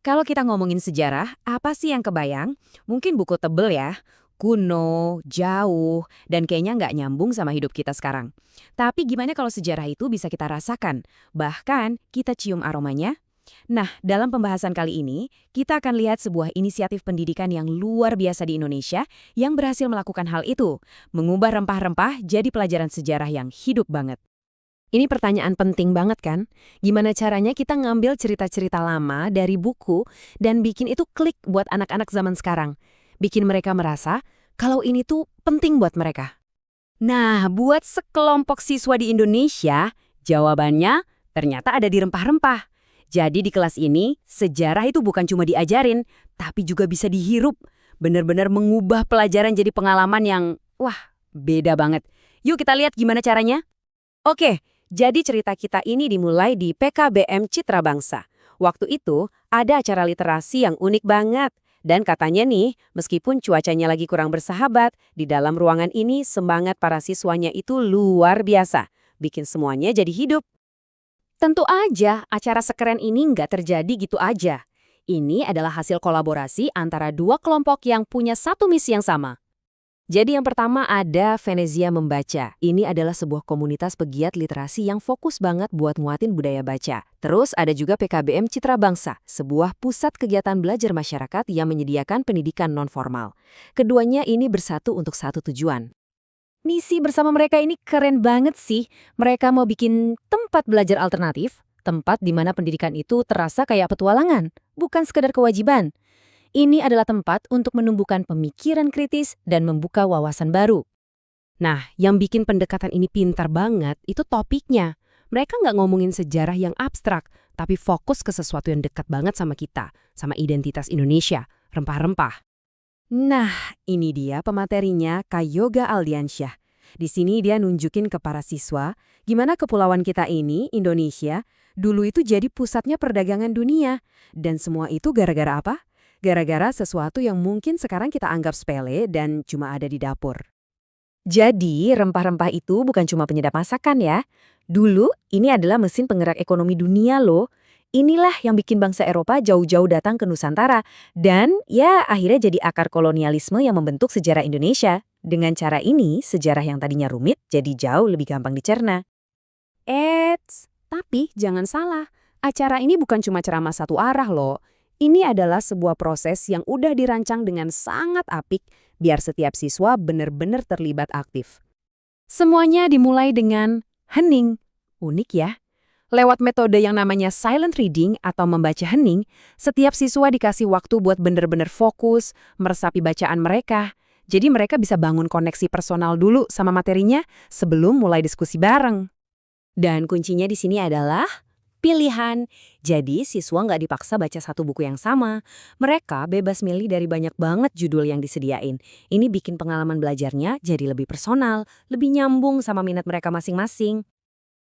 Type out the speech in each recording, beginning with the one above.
Kalau kita ngomongin sejarah, apa sih yang kebayang? Mungkin buku tebel ya, kuno, jauh, dan kayaknya nggak nyambung sama hidup kita sekarang. Tapi gimana kalau sejarah itu bisa kita rasakan? Bahkan kita cium aromanya? Nah, dalam pembahasan kali ini, kita akan lihat sebuah inisiatif pendidikan yang luar biasa di Indonesia yang berhasil melakukan hal itu, mengubah rempah-rempah jadi pelajaran sejarah yang hidup banget. Ini pertanyaan penting banget kan? Gimana caranya kita ngambil cerita-cerita lama dari buku dan bikin itu klik buat anak-anak zaman sekarang? Bikin mereka merasa kalau ini tuh penting buat mereka. Nah, buat sekelompok siswa di Indonesia, jawabannya ternyata ada di rempah-rempah. Jadi di kelas ini, sejarah itu bukan cuma diajarin, tapi juga bisa dihirup. Benar-benar mengubah pelajaran jadi pengalaman yang, wah, beda banget. Yuk kita lihat gimana caranya. Oke, jadi cerita kita ini dimulai di PKBM Citra Bangsa. Waktu itu, ada acara literasi yang unik banget. Dan katanya nih, meskipun cuacanya lagi kurang bersahabat, di dalam ruangan ini semangat para siswanya itu luar biasa. Bikin semuanya jadi hidup. Tentu aja, acara sekeren ini nggak terjadi gitu aja. Ini adalah hasil kolaborasi antara dua kelompok yang punya satu misi yang sama. Jadi yang pertama ada Venezia Membaca. Ini adalah sebuah komunitas pegiat literasi yang fokus banget buat nguatin budaya baca. Terus ada juga PKBM Citra Bangsa, sebuah pusat kegiatan belajar masyarakat yang menyediakan pendidikan non-formal. Keduanya ini bersatu untuk satu tujuan. Misi bersama mereka ini keren banget sih. Mereka mau bikin tempat belajar alternatif, tempat di mana pendidikan itu terasa kayak petualangan, bukan sekedar kewajiban. Ini adalah tempat untuk menumbuhkan pemikiran kritis dan membuka wawasan baru. Nah, yang bikin pendekatan ini pintar banget itu topiknya. Mereka nggak ngomongin sejarah yang abstrak, tapi fokus ke sesuatu yang dekat banget sama kita, sama identitas Indonesia, rempah-rempah. Nah, ini dia pematerinya Kak Yoga Aldiansyah. Di sini dia nunjukin ke para siswa gimana kepulauan kita ini, Indonesia, dulu itu jadi pusatnya perdagangan dunia. Dan semua itu gara-gara apa? Gara-gara sesuatu yang mungkin sekarang kita anggap sepele dan cuma ada di dapur. Jadi, rempah-rempah itu bukan cuma penyedap masakan ya. Dulu, ini adalah mesin penggerak ekonomi dunia loh. Inilah yang bikin bangsa Eropa jauh-jauh datang ke Nusantara. Dan ya akhirnya jadi akar kolonialisme yang membentuk sejarah Indonesia. Dengan cara ini, sejarah yang tadinya rumit jadi jauh lebih gampang dicerna. Tapi jangan salah. Acara ini bukan cuma ceramah satu arah loh. Ini adalah sebuah proses yang udah dirancang dengan sangat apik biar setiap siswa benar-benar terlibat aktif. Semuanya dimulai dengan hening. Unik ya. Lewat metode yang namanya silent reading atau membaca hening, setiap siswa dikasih waktu buat benar-benar fokus, meresapi bacaan mereka. Jadi mereka bisa bangun koneksi personal dulu sama materinya sebelum mulai diskusi bareng. Dan kuncinya di sini adalah pilihan. Jadi siswa nggak dipaksa baca satu buku yang sama. Mereka bebas milih dari banyak banget judul yang disediain. Ini bikin pengalaman belajarnya jadi lebih personal, lebih nyambung sama minat mereka masing-masing.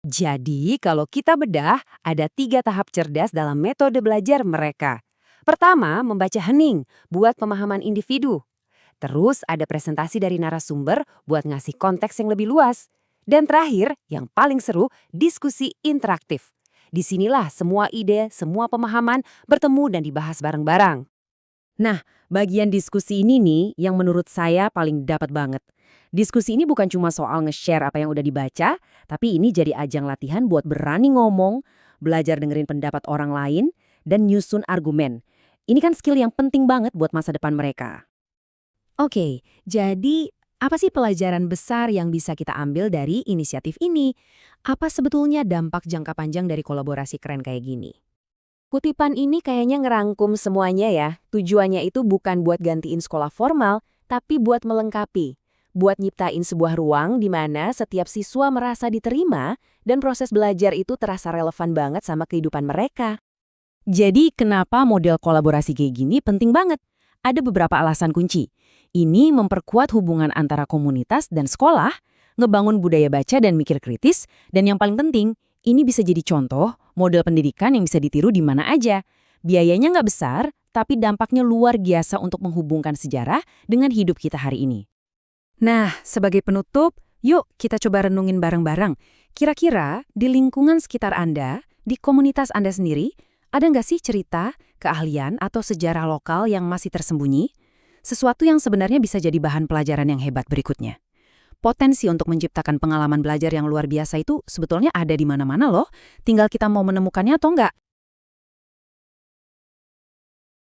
Jadi kalau kita bedah, ada 3 tahap cerdas dalam metode belajar mereka. Pertama, membaca hening buat pemahaman individu. Terus ada presentasi dari narasumber buat ngasih konteks yang lebih luas. Dan terakhir, yang paling seru, diskusi interaktif. Disinilah semua ide, semua pemahaman bertemu dan dibahas bareng-bareng. Nah, bagian diskusi ini nih yang menurut saya paling dapat banget. Diskusi ini bukan cuma soal nge-share apa yang udah dibaca, tapi ini jadi ajang latihan buat berani ngomong, belajar dengerin pendapat orang lain, dan nyusun argumen. Ini kan skill yang penting banget buat masa depan mereka. Oke, jadi apa sih pelajaran besar yang bisa kita ambil dari inisiatif ini? Apa sebetulnya dampak jangka panjang dari kolaborasi keren kayak gini? Kutipan ini kayaknya ngerangkum semuanya ya. Tujuannya itu bukan buat gantiin sekolah formal, tapi buat melengkapi. Buat nyiptain sebuah ruang di mana setiap siswa merasa diterima dan proses belajar itu terasa relevan banget sama kehidupan mereka. Jadi kenapa model kolaborasi kayak gini penting banget? Ada beberapa alasan kunci. Ini memperkuat hubungan antara komunitas dan sekolah, ngebangun budaya baca dan mikir kritis, dan yang paling penting, ini bisa jadi contoh model pendidikan yang bisa ditiru di mana aja. Biayanya nggak besar, tapi dampaknya luar biasa untuk menghubungkan sejarah dengan hidup kita hari ini. Nah, sebagai penutup, yuk kita coba renungin bareng-bareng. Kira-kira di lingkungan sekitar Anda, di komunitas Anda sendiri, Ada nggak sih cerita, keahlian, atau sejarah lokal yang masih tersembunyi? Sesuatu yang sebenarnya bisa jadi bahan pelajaran yang hebat berikutnya. Potensi untuk menciptakan pengalaman belajar yang luar biasa itu sebetulnya ada di mana-mana loh. Tinggal kita mau menemukannya atau nggak.